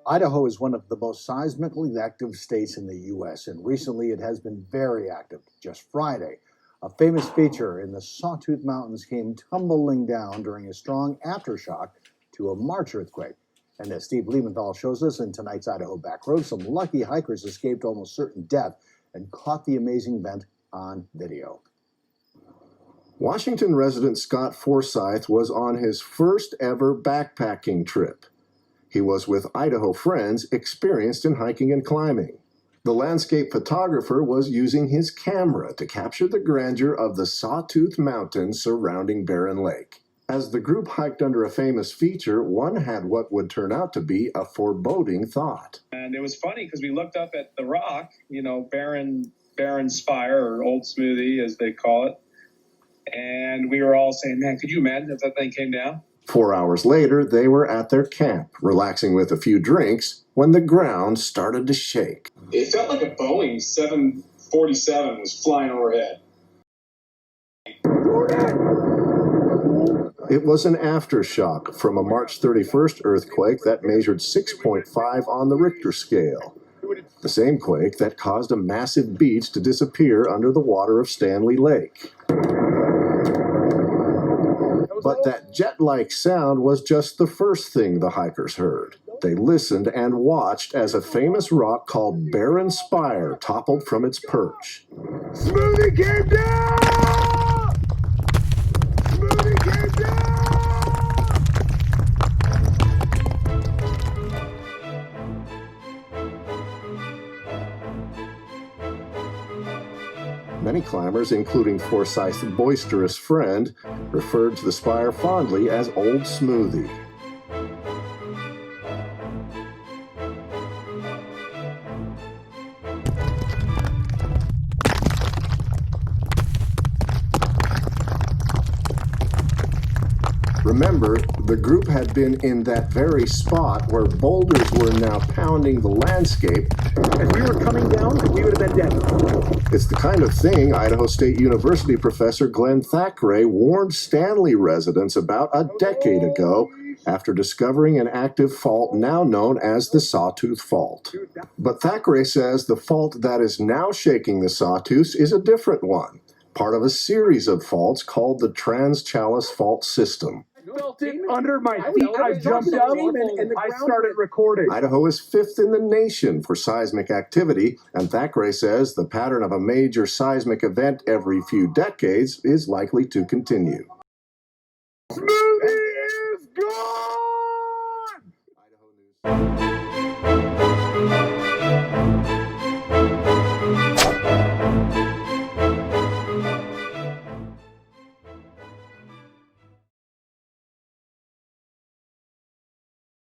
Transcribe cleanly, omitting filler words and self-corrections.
Idaho is one of the most seismically active states in the U.S., and recently it has been very active. Just Friday, a famous feature in the Sawtooth Mountains came tumbling down during a strong aftershock to a March earthquake. And as Steve Liebenthal shows us in tonight's Idaho Backroad, some lucky hikers escaped almost certain death and caught the amazing event on video. Washington resident Scott Forsyth was on his first ever backpacking trip. He was with Idaho friends experienced in hiking and climbing. The landscape photographer was using his camera to capture the grandeur of the Sawtooth Mountains surrounding Barren Lake. As the group hiked under a famous feature, one had what would turn out to be a foreboding thought. And it was funny because we looked up at the rock, Barren Spire, or Old Smoothie as they call it. And we were all saying, man, could you imagine if that thing came down? 4 hours later, they were at their camp, relaxing with a few drinks, when the ground started to shake. It felt like a Boeing 747 was flying overhead. It was an aftershock from a March 31st earthquake that measured 6.5 on the Richter scale. The same quake that caused a massive beach to disappear under the water of Stanley Lake. But that jet-like sound was just the first thing the hikers heard. They listened and watched as a famous rock called Barren Spire toppled from its perch. Smoothie came down! Smoothie came down! Many climbers, including Forsyth's boisterous friend, referred to the spire fondly as Old Smoothie. Remember, the group had been in that very spot where boulders were now pounding the landscape. If we were coming down, we would have been dead. It's the kind of thing Idaho State University professor Glenn Thackeray warned Stanley residents about a decade ago after discovering an active fault now known as the Sawtooth Fault. But Thackeray says the fault that is now shaking the Sawtooths is a different one, part of a series of faults called the Trans-Challis Fault System. I felt it under my feet. I jumped up and I started recording. Idaho is fifth in the nation for seismic activity, and Thackeray says the pattern of a major seismic event every few decades is likely to continue. Smoothie is gone!